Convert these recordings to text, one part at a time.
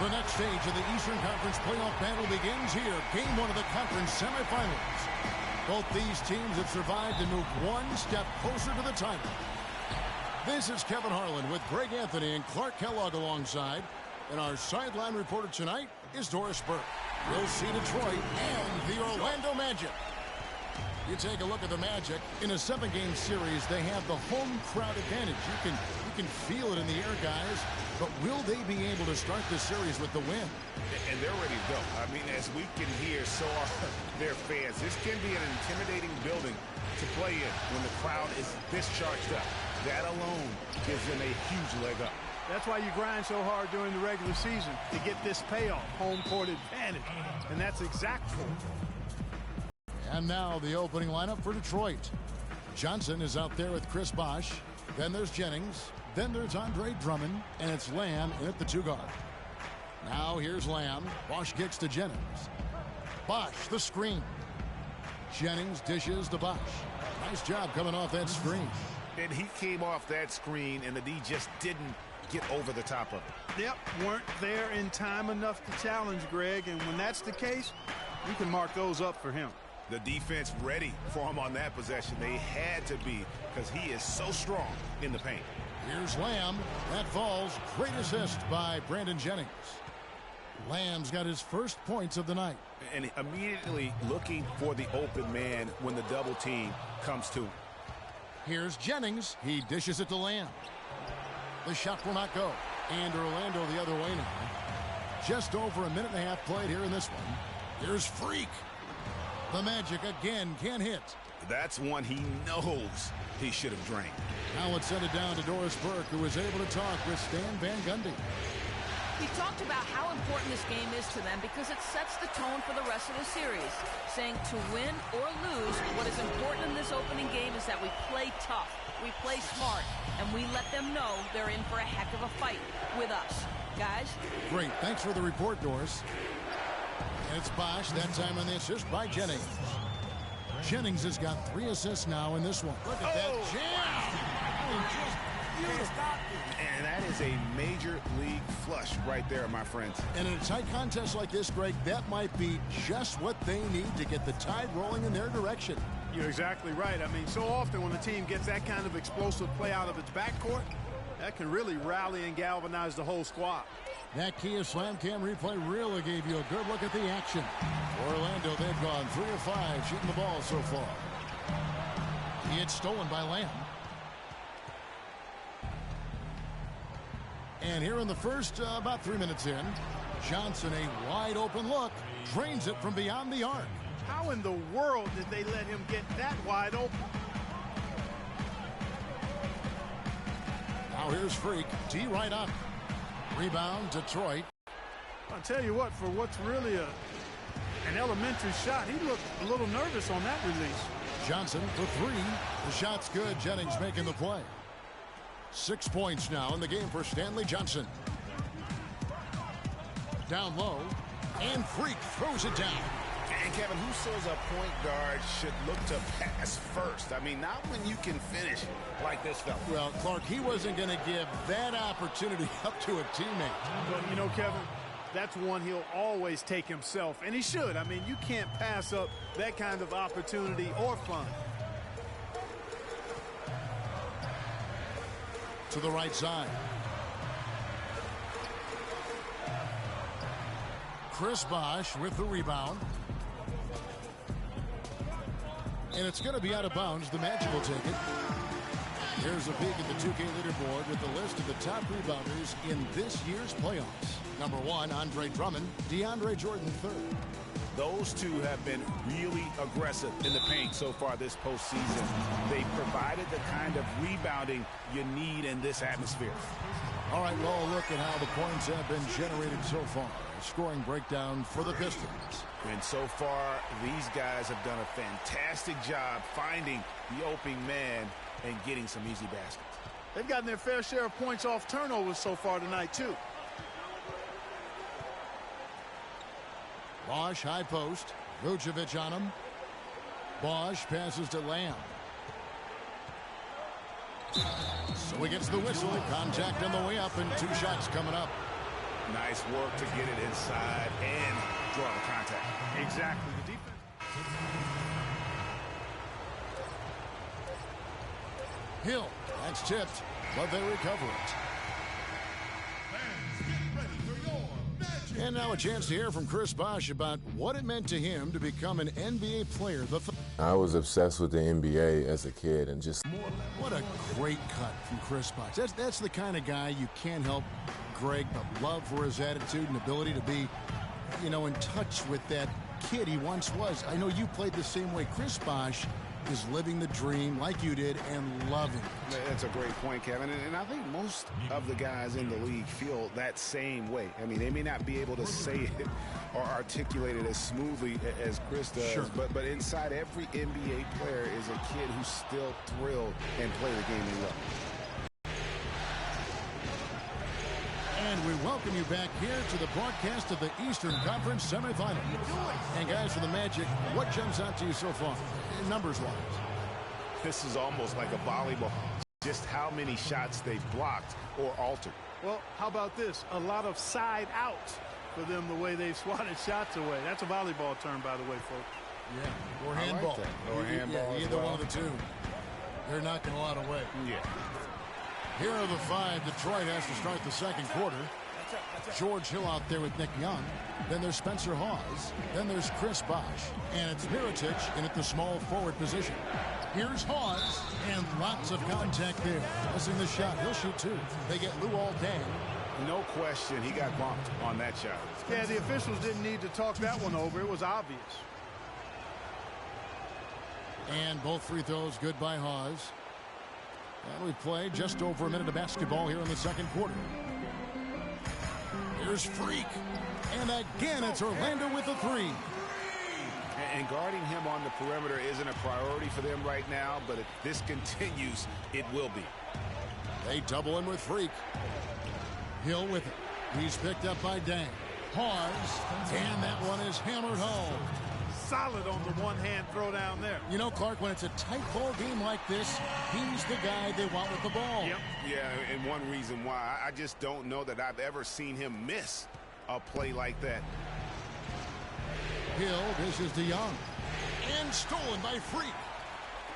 The next stage of the Eastern Conference playoff battle begins here. Game 1 of the conference semifinals. Both these teams have survived to move one step closer to the title. This is Kevin Harlan with Greg Anthony and Clark Kellogg alongside. And our sideline reporter tonight is Doris Burke. We'll see Detroit and the Orlando Magic. You take a look at the Magic. In a 7-game series, they have the home crowd advantage. You can feel it in the air, guys. But will they be able to start this series with the win? And they're ready to go. I mean, as we can hear, so are their fans. This can be an intimidating building to play in when the crowd is this charged up. That alone gives them a huge leg up. That's why you grind so hard during the regular season, to get this payoff, home court advantage. And that's exactly. And now the opening lineup for Detroit. Johnson is out there with Chris Bosh. Then there's Jennings. Then there's Andre Drummond. And it's Lamb in at the 2 guard. Now here's Lamb. Bosh kicks to Jennings. Bosh, the screen. Jennings dishes to Bosh. Nice job coming off that screen. And he came off that screen, and the D just didn't get over the top of it. Yep, weren't there in time enough to challenge, Greg. And when that's the case, you can mark those up for him. The defense ready for him on that possession. They had to be, because he is so strong in the paint. Here's Lamb. That falls. Great assist by Brandon Jennings. Lamb's got his first points of the night. And immediately looking for the open man when the double team comes to him. Here's Jennings. He dishes it to Lamb. The shot will not go. And Orlando the other way now. Just over a minute and a half played here in this one. Here's Freak. The Magic again can't hit. That's one he knows he should have drained. Now let's send it down to Doris Burke, who was able to talk with Stan Van Gundy. He talked about how important this game is to them because it sets the tone for the rest of the series, saying to win or lose, what is important in this opening game is that we play tough, we play smart, and we let them know they're in for a heck of a fight with us. Guys? Great. Thanks for the report, Doris. And it's Bosh, that time on the assist by Jennings. Jennings has got 3 assists now in this one. Look at that jam! And that is a major league flush right there, my friends. And in a tight contest like this, Greg, that might be just what they need to get the tide rolling in their direction. You're exactly right. I mean, so often when a team gets that kind of explosive play out of its backcourt, that can really rally and galvanize the whole squad. That Kia Slam Cam replay really gave you a good look at the action. Orlando, they've gone 3 of 5 shooting the ball so far. It's stolen by Lamb. And here in the first, about 3 minutes in, Johnson, a wide open look, drains it from beyond the arc. How in the world did they let him get that wide open? Now here's Freak. D right up. Rebound, Detroit. I'll tell you what, for what's really an elementary shot, he looked a little nervous on that release. Johnson for 3. The shot's good. Jennings making the play. 6 points now in the game for Stanley Johnson. Down low, and Freak throws it down. And Kevin, who says a point guard should look to pass first? I mean, not when you can finish like this fella. Well, Clark, he wasn't going to give that opportunity up to a teammate. But, you know, Kevin, that's one he'll always take himself, and he should. I mean, you can't pass up that kind of opportunity or fun. To the right side. Chris Bosh with the rebound. And it's going to be out of bounds. The Magic will take it. Here's a peek at the 2K leaderboard with the list of the top rebounders in this year's playoffs. Number 1, Andre Drummond. DeAndre Jordan, 3rd. Those two have been really aggressive in the paint so far this postseason. They provided the kind of rebounding you need in this atmosphere. All right, well, look at how the points have been generated so far. Scoring breakdown for the Pistons. And so far, these guys have done a fantastic job finding the opening man and getting some easy baskets. They've gotten their fair share of points off turnovers so far tonight, too. Bosh, high post. Vucevic on him. Bosh passes to Lamb. So he gets the whistle. Contact on the way up and 2 shots coming up. Nice work to get it inside and draw the contact. Exactly. The defense. Hill, that's tipped, but they recover it. And now a chance to hear from Chris Bosh about what it meant to him to become an NBA player. I was obsessed with the NBA as a kid and just... What a great cut from Chris Bosh. That's the kind of guy you can't help, Greg, but love for his attitude and ability to be, you know, in touch with that kid he once was. I know you played the same way. Chris Bosh is living the dream like you did and loving it. That's a great point, Kevin. And I think most of the guys in the league feel that same way. I mean, they may not be able to say it or articulate it as smoothly as Chris does, sure. but inside every NBA player is a kid who's still thrilled and play the game they love. And we welcome you back here to the broadcast of the Eastern Conference semifinal. And guys, for the Magic, what jumps out to you so far, numbers-wise? This is almost like a volleyball. Just how many shots they've blocked or altered. Well, how about this? A lot of side outs for them the way they've swatted shots away. That's a volleyball term, by the way, folks. Yeah, or handball. Like or handball. Yeah, either one of the two. They're knocking a lot away. Yeah. Here are the five. Detroit has to start the second quarter. George Hill out there with Nick Young. Then there's Spencer Hawes. Then there's Chris Bosh. And it's Mirotic in at the small forward position. Here's Hawes. And lots of contact there. Missing the shot. He'll shoot two. They get Luol Deng. No question he got bumped on that shot. Yeah, the officials didn't need to talk that one over. It was obvious. And both free throws good by Hawes. And we play just over a minute of basketball here in the second quarter. Here's Freak. And again, it's Orlando with a three. And guarding him on the perimeter isn't a priority for them right now, but if this continues, it will be. They double him with Freak. Hill with it. He's picked up by Dang. Hawes. And that one is hammered home. Solid on the one-hand throw down there. You know, Clark, when it's a tight ball game like this, he's the guy they want with the ball. Yep. Yeah, and one reason why, I just don't know that I've ever seen him miss a play like that. Hill dishes to Young. And stolen by Freak.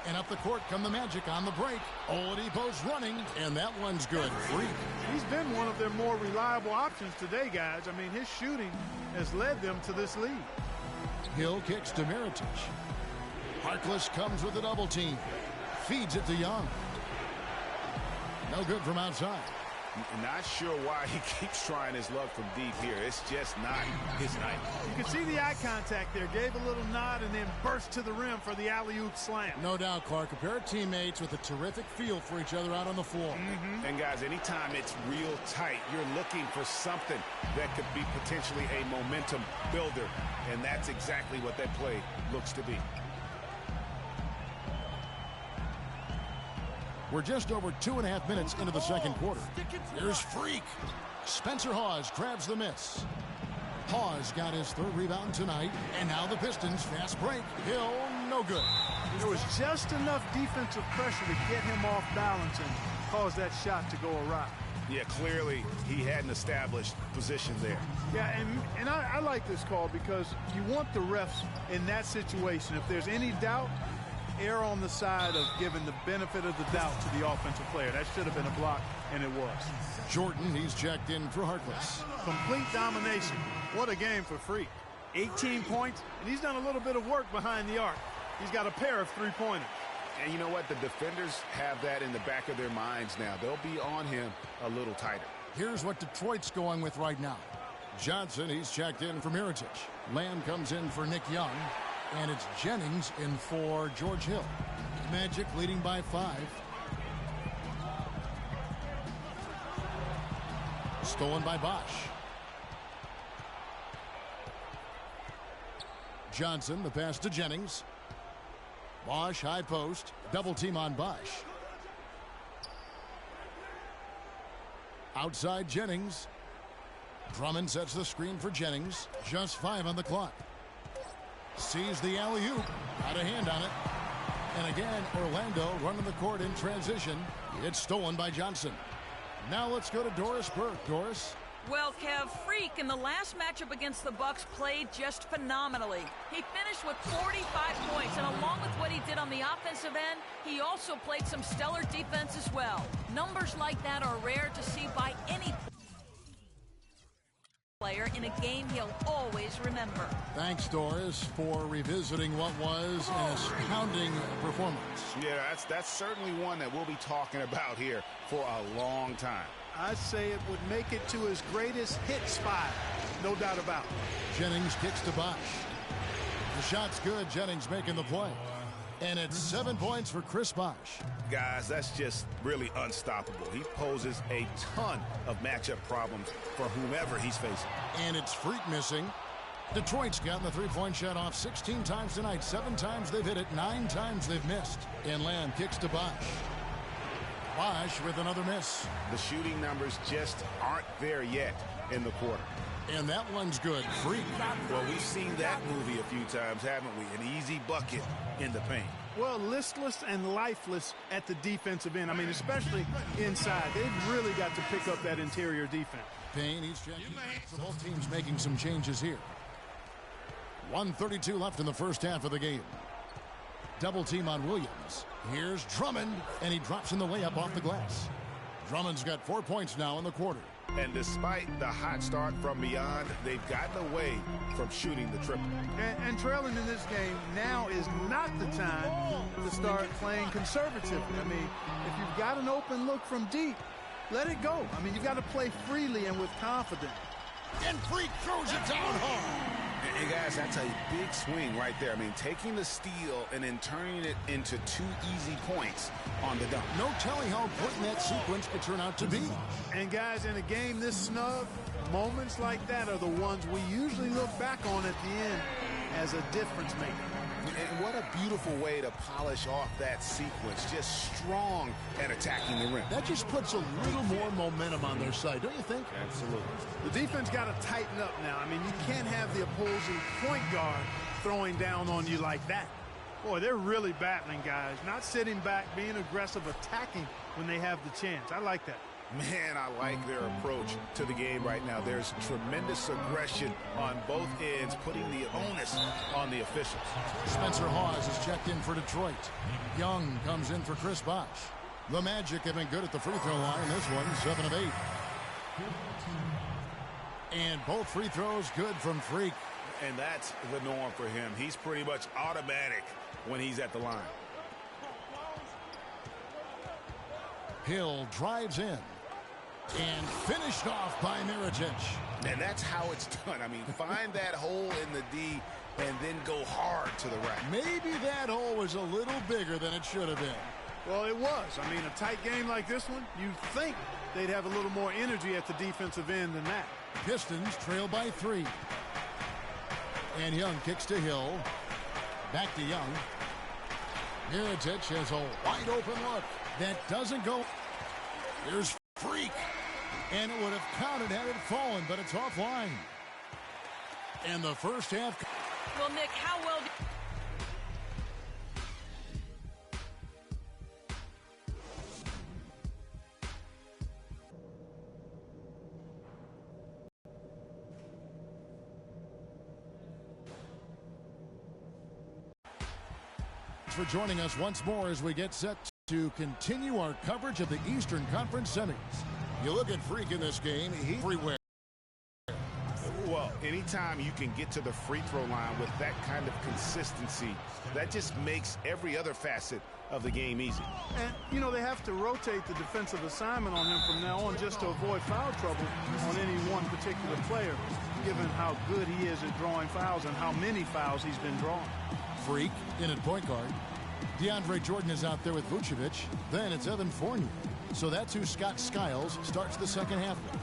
And up the court come the Magic on the break. Oladipo's running, and that one's good. Freak. He's been one of their more reliable options today, guys. I mean, his shooting has led them to this lead. Hill kicks to Mirotic. Harkless comes with a double team. Feeds it to Young. No good from outside. Not sure why he keeps trying his luck from deep here. It's just not his night. You can see the eye contact there. Gave a little nod and then burst to the rim for the alley-oop slam. No doubt, Clark. A pair of teammates with a terrific feel for each other out on the floor. And guys, anytime it's real tight, you're looking for something that could be potentially a momentum builder. And that's exactly what that play looks to be. We're just over 2.5 minutes into the second quarter. Here's Freak. Spencer Hawes grabs the miss. Hawes got his third rebound tonight. And now the Pistons fast break. Hill, no good. There was just enough defensive pressure to get him off balance and cause that shot to go awry. Yeah, clearly he had an established position there. Yeah, and I like this call because you want the refs in that situation. If there's any doubt, err on the side of giving the benefit of the doubt to the offensive player. That should have been a block, and it was. Jordan, he's checked in for Harkless. Complete domination. What a game for Freak. 18 points, and he's done a little bit of work behind the arc. He's got a pair of three-pointers. And you know what? The defenders have that in the back of their minds now. They'll be on him a little tighter. Here's what Detroit's going with right now. Johnson, he's checked in for Mirotic. Lamb comes in for Nick Young. And it's Jennings in for George Hill. Magic leading by 5. Stolen by Bosh. Johnson, the pass to Jennings. Bosh, high post. Double team on Bosh. Outside Jennings. Drummond sets the screen for Jennings. Just 5 on the clock. Sees the alley-oop. Got a hand on it. And again, Orlando running the court in transition. It's stolen by Johnson. Now let's go to Doris Burke. Doris. Well, Kev, Freak in the last matchup against the Bucks played just phenomenally. He finished with 45 points, and along with what he did on the offensive end, he also played some stellar defense as well. Numbers like that are rare to see by any player in a game he'll always remember. Thanks, Doris, for revisiting what was an astounding performance. Yeah, that's certainly one that we'll be talking about here for a long time. I'd say it would make it to his greatest hit spot, no doubt about it. Jennings kicks to Bosch. The shot's good. Jennings making the play. And it's 7 points for Chris Bosch. Guys, that's just really unstoppable. He poses a ton of matchup problems for whomever he's facing. And it's Freak missing. Detroit's gotten the three-point shot off 16 times tonight. 7 times they've hit it, 9 times they've missed. And Lamb kicks to Bosch. Bosch with another miss. The shooting numbers just aren't there yet in the quarter. And that one's good. Freak. Well, we've seen that movie a few times, haven't we? An easy bucket in the paint. Well, listless and lifeless at the defensive end. I mean, especially inside. They've really got to pick up that interior defense. Payne, he's checking. So both teams making some changes here. 1:32 left in the first half of the game. Double team on Williams. Here's Drummond, and he drops in the layup off the glass. Drummond's got 4 points now in the quarter. And despite the hot start from beyond, they've gotten away from shooting the triple. And trailing in this game now is not the time to start playing conservatively. I mean, if you've got an open look from deep, let it go. I mean, you've got to play freely and with confidence. And Freak throws it down hard. And guys, that's a big swing right there. I mean, taking the steal and then turning it into 2 easy points on the dunk. No telling how important that sequence could turn out to be. And guys, in a game this snug, moments like that are the ones we usually look back on at the end as a difference maker. And what a beautiful way to polish off that sequence. Just strong at attacking the rim. That just puts a little more momentum on their side, don't you think? Absolutely. The defense got to tighten up now. I mean, you can't have the opposing point guard throwing down on you like that. Boy, they're really battling, guys. Not sitting back, being aggressive, attacking when they have the chance. I like that. Man, I like their approach to the game right now. There's tremendous aggression on both ends, putting the onus on the officials. Spencer Hawes is checked in for Detroit. Young comes in for Chris Bosch. The Magic have been good at the free throw line. This one, 7 of 8. And both free throws good from Freak. And that's the norm for him. He's pretty much automatic when he's at the line. Hill drives in. And finished off by Mirotic. And that's how it's done. I mean, find that hole in the D and then go hard to the rack. Maybe that hole was a little bigger than it should have been. Well, it was. I mean, a tight game like this one, you'd think they'd have a little more energy at the defensive end than that. Pistons trail by 3. And Young kicks to Hill. Back to Young. Mirotic has a wide open look. That doesn't go. Here's Freak. And it would have counted had it fallen, but it's offline. And the first half. Well, Nick, how well for joining us once more as we get set to continue our coverage of the Eastern Conference semis. You look at Freak in this game, he's everywhere. Well, anytime you can get to the free throw line with that kind of consistency, that just makes every other facet of the game easy. And, you know, they have to rotate the defensive assignment on him from now on just to avoid foul trouble on any one particular player, given how good he is at drawing fouls and how many fouls he's been drawing. Freak in at point guard. DeAndre Jordan is out there with Vucevic. Then it's Evan Fournier. So that's who Scott Skiles starts the second half with.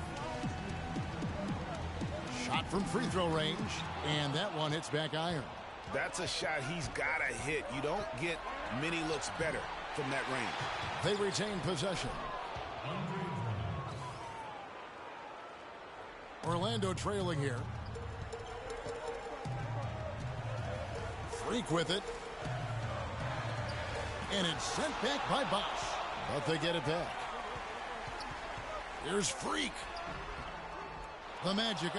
Shot from free throw range, and that one hits back iron. That's a shot he's got to hit. You don't get many looks better from that range. They retain possession. Orlando trailing here. Freak with it. And it's sent back by Bosch. But they get it back. Here's Freak. The Magic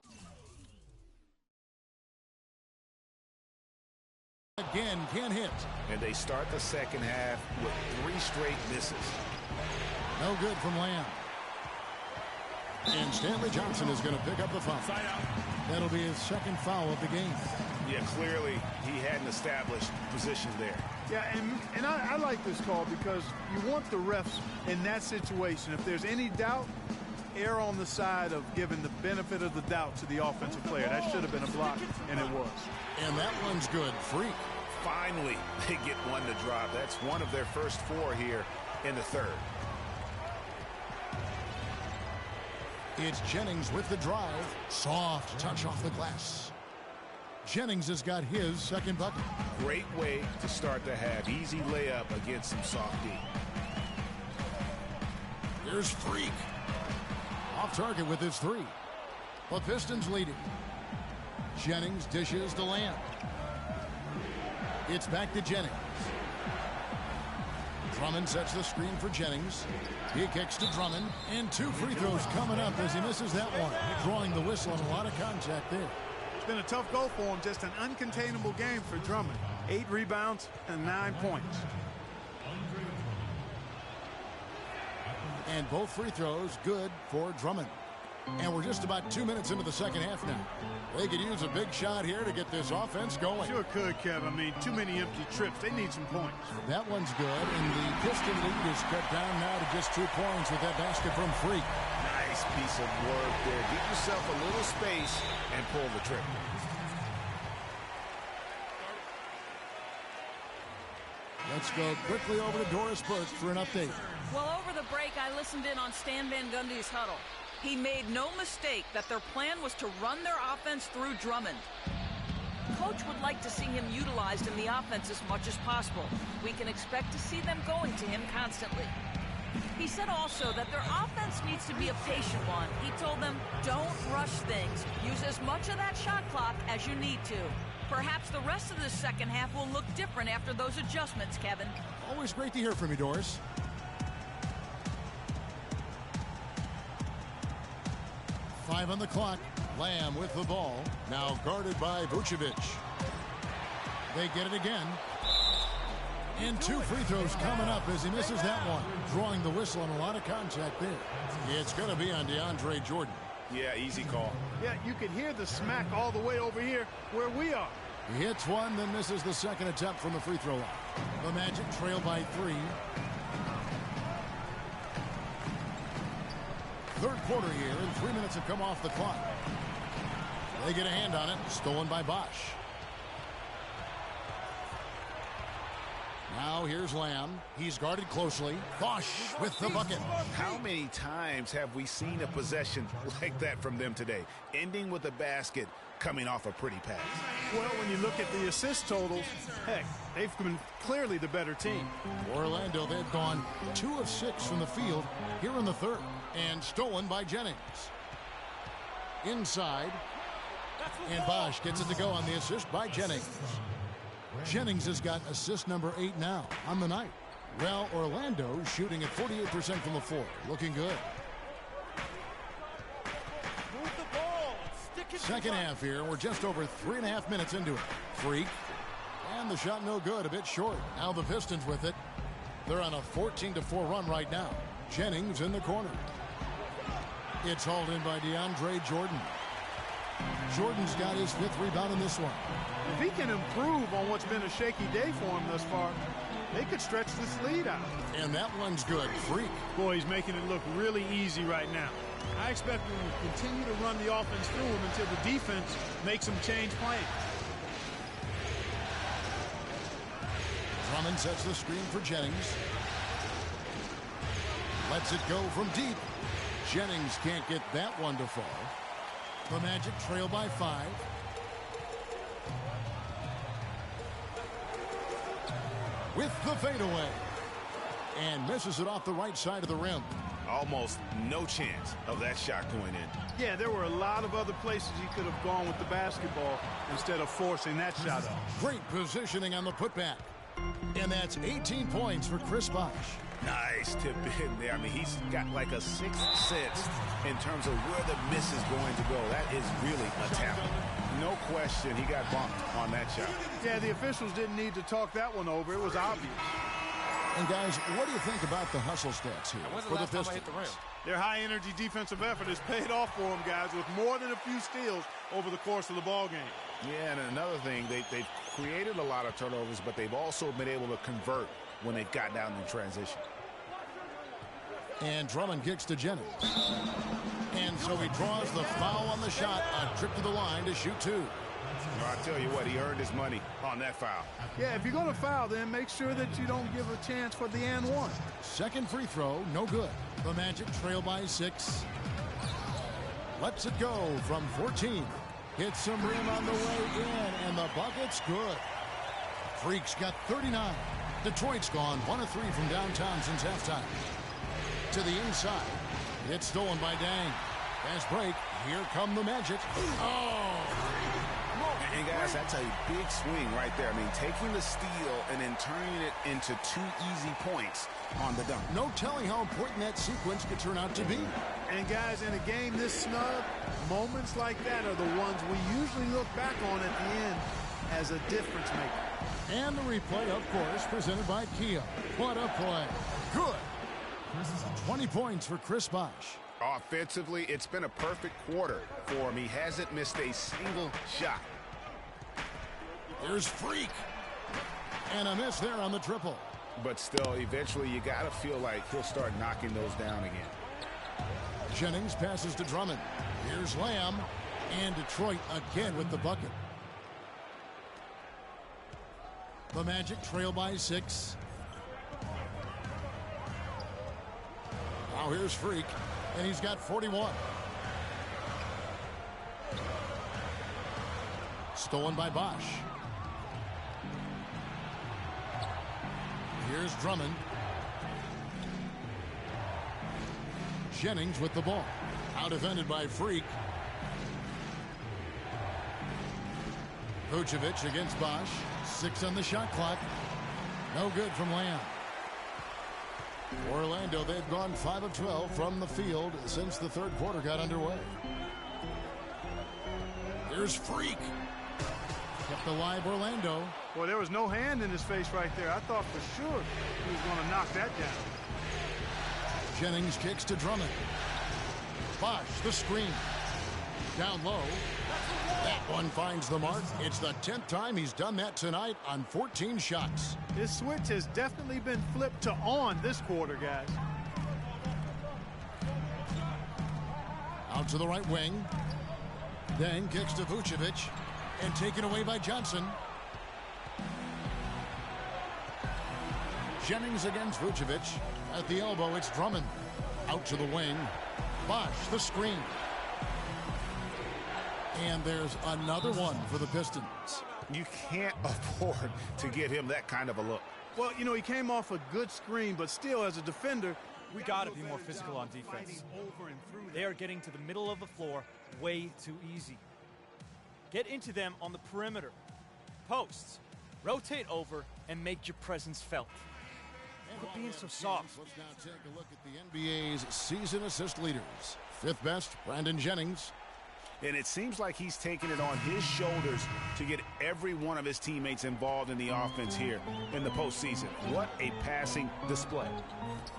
again can't hit. And they start the second half with 3 straight misses. No good from Lamb. And Stanley Johnson is going to pick up the foul. That'll be his second foul of the game. Yeah, clearly he hadn't established position there. Yeah, and I like this call because you want the refs in that situation. If there's any doubt, err on the side of giving the benefit of the doubt to the offensive player. That should have been a block, and it was. And that one's good. Freak. Finally, they get one to drop. That's one of their first 4 here in the third. It's Jennings with the drive. Soft touch off the glass. Jennings has got his second bucket. Great way to start the half. Easy layup against some soft D. Here's Freak. Off target with his 3. The Pistons leading. Jennings dishes to Lamb. It's back to Jennings. Drummond sets the screen for Jennings. He kicks to Drummond. And 2 free throws coming up as he misses that one. Drawing the whistle and a lot of contact there. It's been a tough goal for him. Just an uncontainable game for Drummond. 8 rebounds and 9 points. And both free throws good for Drummond. And we're just about 2 minutes into the second half now. They could use a big shot here to get this offense going. Sure could, Kev. I mean, too many empty trips. They need some points. That one's good, and the Piston lead is cut down now to just 2 points with that basket from Freak. Nice piece of work there. Get yourself a little space and pull the trigger. Let's go quickly over to Doris Burke for an update. Well, over the break, I listened in on Stan Van Gundy's huddle. He made no mistake that their plan was to run their offense through Drummond. Coach would like to see him utilized in the offense as much as possible. We can expect to see them going to him constantly. He said also that their offense needs to be a patient one. He told them, don't rush things. Use as much of that shot clock as you need to. Perhaps the rest of the second half will look different after those adjustments, Kevin. Always great to hear from you, Doris. Five on the clock. Lamb with the ball. Now guarded by Vucevic. They get it again. And 2 free throws coming up as he misses that one. Drawing the whistle and a lot of contact there. It's going to be on DeAndre Jordan. Yeah, easy call. Yeah, you can hear the smack all the way over here where we are. He hits one, then misses the second attempt from the free throw line. The Magic trail by 3. Third quarter here, and 3 minutes have come off the clock. They get a hand on it, stolen by Bosch. Now here's Lamb. He's guarded closely. Bosch with the bucket. How many times have we seen a possession like that from them today? Ending with a basket, coming off a pretty pass. Well, when you look at the assist totals, heck, they've been clearly the better team. Orlando, they've gone 2 of 6 from the field here in the third. And stolen by Jennings. Inside. And Bosch gets it to go on the assist by Jennings. Jennings has got assist number 8 now on the night. Well, Orlando shooting at 48% from the floor. Looking good. Second half here. We're just over 3.5 minutes into it. Freak. And the shot no good. A bit short. Now the Pistons with it. They're on a 14-4 run right now. Jennings in the corner. It's hauled in by DeAndre Jordan. Jordan's got his 5th rebound in this one. If he can improve on what's been a shaky day for him thus far, they could stretch this lead out. And that one's good. Freak. Boy, he's making it look really easy right now. I expect him to continue to run the offense through him until the defense makes him change plans. Drummond sets the screen for Jennings. Lets it go from deep. Jennings can't get that one to fall. The Magic trail by 5. With the fadeaway. And misses it off the right side of the rim. Almost no chance of that shot going in. Yeah, there were a lot of other places he could have gone with the basketball instead of forcing that shot up. Great positioning on the putback. And that's 18 points for Chris Bosh. Nice tip in there. I mean, he's got like a sixth sense in terms of where the miss is going to go. That is really a talent. No question he got bumped on that shot. Yeah, the officials didn't need to talk that one over. It was obvious. And, guys, what do you think about the hustle stats here for the Pistons? Their high-energy defensive effort has paid off for them, guys, with more than a few steals over the course of the ball game. Yeah, and another thing, they've created a lot of turnovers, but they've also been able to convert when they've got down in transition. And Drummond kicks to Jennings. And so he draws the foul on the shot, a trip to the line to shoot two. Well, I tell you what, he earned his money on that foul. Yeah, if you're going to foul, then make sure that you don't give a chance for the and one. Second free throw, no good. The Magic trail by 6. Lets it go from 14. Hits some rim on the way in, and the bucket's good. Freak's got 39. Detroit's gone 1 of 3 from downtown since halftime. To the inside. It's stolen by Dang. Fast break. Here come the Magic. Oh! And guys, that's a big swing right there. I mean, taking the steal and then turning it into 2 easy points on the dunk. No telling how important that sequence could turn out to be. And guys, in a game this snug, moments like that are the ones we usually look back on at the end as a difference maker. And the replay, of course, presented by Kia. What a play. Good. 20 points for Chris Bosh. Offensively, it's been a perfect quarter for him. He hasn't missed a single shot. There's Freak. And a miss there on the triple. But still, eventually, you got to feel like he'll start knocking those down again. Jennings passes to Drummond. Here's Lamb. And Detroit again with the bucket. The Magic trail by 6. Now here's Freak. And he's got 41. Stolen by Bosh. Here's Drummond. Jennings with the ball. Out defended by Freak. Vucevic against Bosh. 6 on the shot clock. No good from Lamb. Orlando, they've gone 5 of 12 from the field since the third quarter got underway. Here's Freak. Kept alive Orlando. Well, there was no hand in his face right there. I thought for sure he was going to knock that down. Jennings kicks to Drummond. Bosh, the screen. Down low. That one finds the mark. It's the 10th time he's done that tonight on 14 shots. His switch has definitely been flipped to on this quarter, guys. Out to the right wing. Then kicks to Vucevic. And taken away by Johnson. Jennings against Vucevic. At the elbow, it's Drummond. Out to the wing. Bosh, the screen. And there's another one for the Pistons. You can't afford to give him that kind of a look. Well, you know, he came off a good screen, but still, as a defender, we got to be more physical on defense. They are getting to the middle of the floor way too easy. Get into them on the perimeter. Posts. Rotate over and make your presence felt. Quit being so soft. Let's now take a look at the NBA's season assist leaders. 5th best, Brandon Jennings. And it seems like he's taking it on his shoulders to get every one of his teammates involved in the offense here in the postseason. What a passing display.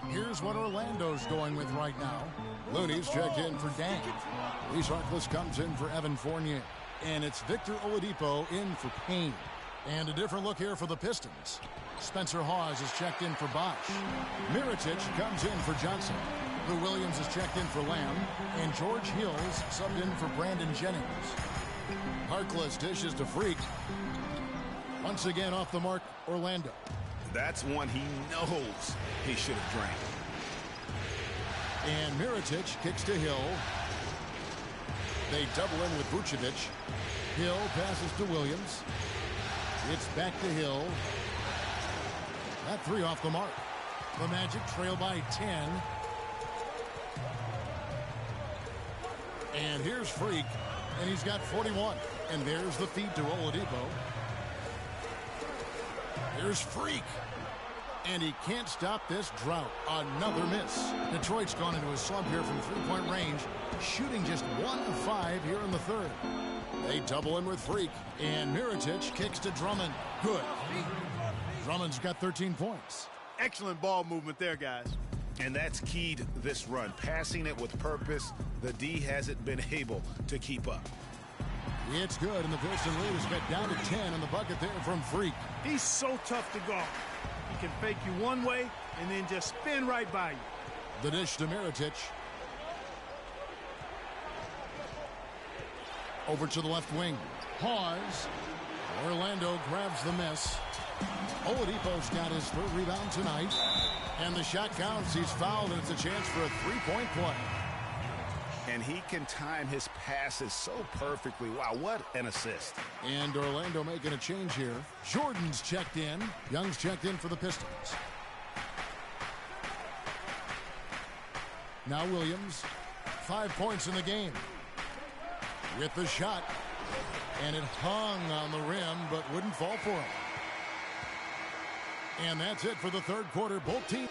Here's what Orlando's going with right now. Looney's checked in for Dan. Reece Harkless comes in for Evan Fournier. And it's Victor Oladipo in for Payne. And a different look here for the Pistons. Spencer Hawes is checked in for Bosh. Mirotic comes in for Johnson. Lou Williams is checked in for Lamb. And George Hill's subbed in for Brandon Jennings. Harkless dishes to Freak. Once again off the mark, Orlando. That's one he knows he should have drained. And Mirotic kicks to Hill. They double in with Vucevic. Hill passes to Williams. It's back to Hill. That 3 off the mark. The Magic trail by 10. And here's Freak. And he's got 41. And there's the feed to Oladipo. Here's Freak. And he can't stop this drought. Another miss. Detroit's gone into a slump here from three-point range, shooting just 1 of 5 here in the third. They double in with Freak, and Mirotic kicks to Drummond. Good. Drummond's got 13 points. Excellent ball movement there, guys. And that's keyed this run. Passing it with purpose. The D hasn't been able to keep up. It's good, and the Piston lead is cut down to 10 in the bucket there from Freak. He's so tough to guard. He can fake you one way and then just spin right by you. The dish to Mirotic. Over to the left wing. Pause. Orlando grabs the miss. Oladipo's got his third rebound tonight. And the shot counts. He's fouled, and it's a chance for a three-point play. And he can time his passes so perfectly. Wow, what an assist. And Orlando making a change here. Jordan's checked in. Young's checked in for the Pistons. Now Williams. 5 points in the game. With the shot. And it hung on the rim, but wouldn't fall for him. And that's it for the third quarter. Both teams.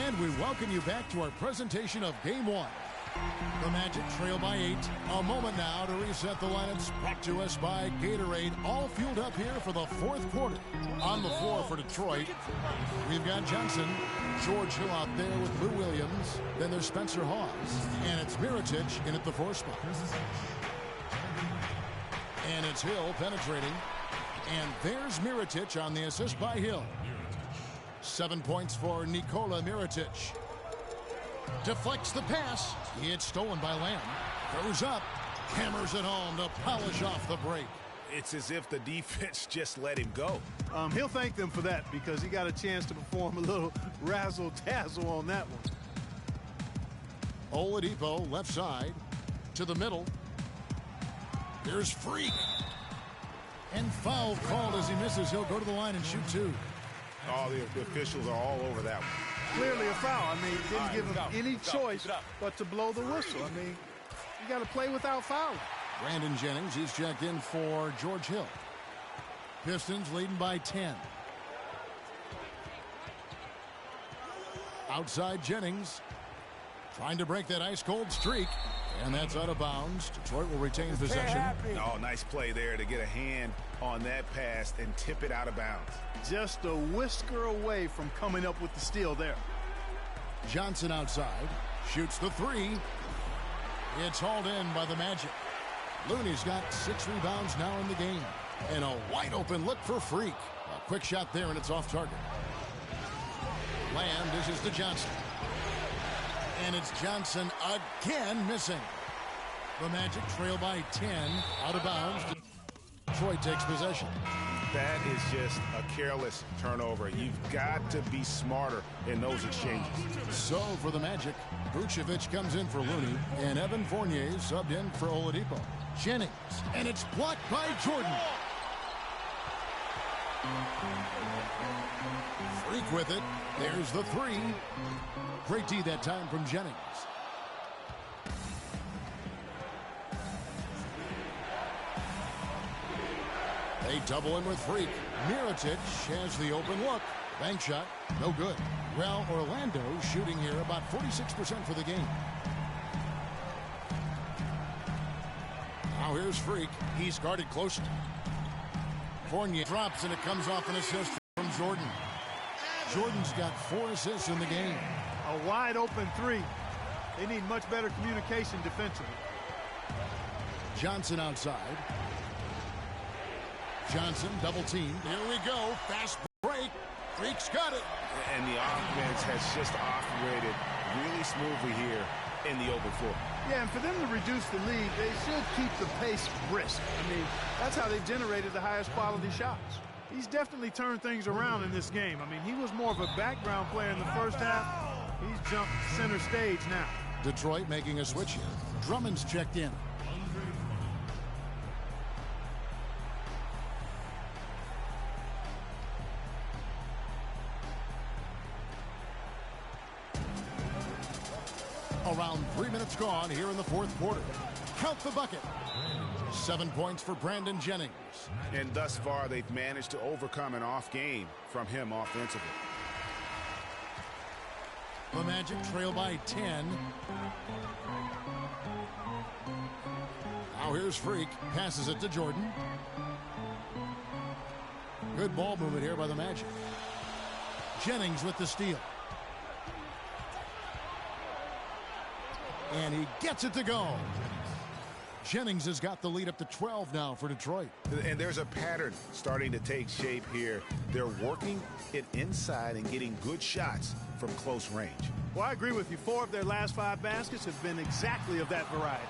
And we welcome you back to our presentation of Game 1. The Magic trail by 8. A moment now to reset the lineups. Brought to us by Gatorade. All fueled up here for the fourth quarter. On the floor for Detroit, we've got Johnson. George Hill out there with Lou Williams. Then there's Spencer Hawes. And it's Mirotic in at the 4 spot. And it's Hill penetrating. And there's Mirotic on the assist by Hill. 7 points for Nikola Mirotic. Deflects the pass. It's stolen by Lamb. Goes up. Hammers it home to polish off the break. It's as if the defense just let him go. He'll thank them for that because he got a chance to perform a little razzle-dazzle on that one. Oladipo left side to the middle. Here's Freak. And foul called as he misses. He'll go to the line and shoot 2. Oh, the officials are all over that one. Clearly a foul. I mean, didn't give him any choice but to blow the whistle. I mean, you got to play without fouling. Brandon Jennings, he's checked in for George Hill. Pistons leading by 10. Outside Jennings. Trying to break that ice-cold streak. And that's out of bounds. Detroit will retain possession. Oh, nice play there to get a hand on that pass and tip it out of bounds. Just a whisker away from coming up with the steal there. Johnson outside. Shoots the 3. It's hauled in by the Magic. Looney's got 6 rebounds now in the game. And a wide open look for Freak. A quick shot there, and it's off target. Lamb dishes to Johnson. And it's Johnson again missing. The Magic trail by 10. Out of bounds. Detroit takes possession. That is just a careless turnover. You've got to be smarter in those exchanges. So for the Magic, Vucevic comes in for Looney, and Evan Fournier subbed in for Oladipo. Jennings, and it's blocked by Jordan. Freak with it. There's the 3. Great D that time from Jennings. They double in with Freak. Mirotic has the open look. Bank shot, no good. Well, Orlando shooting here about 46% for the game. Now here's Freak. He's guarded closely. Fournier drops, and it comes off an assist from Jordan. Jordan's got 4 assists in the game. A wide open 3. They need much better communication defensively. Johnson outside. Johnson double team. Here we go. Fast break. Freak's got it. And the offense has just operated really smoothly here in the open floor. Yeah, and for them to reduce the lead, they should keep the pace brisk. I mean, that's how they've generated the highest quality shots. He's definitely turned things around in this game. I mean, he was more of a background player in the first half. He's jumped center stage now. Detroit making a switch here. Drummond's checked in. Around 3 minutes gone here in the fourth quarter. Count the bucket. 7 points for Brandon Jennings. And thus far, they've managed to overcome an off game from him offensively. The Magic trail by 10. Now here's Freak. Passes it to Jordan. Good ball movement here by the Magic. Jennings with the steal. And he gets it to go. Jennings has got the lead up to 12 now for Detroit. And there's a pattern starting to take shape here. They're working it inside and getting good shots from close range. Well, I agree with you. 4 of their last 5 baskets have been exactly of that variety.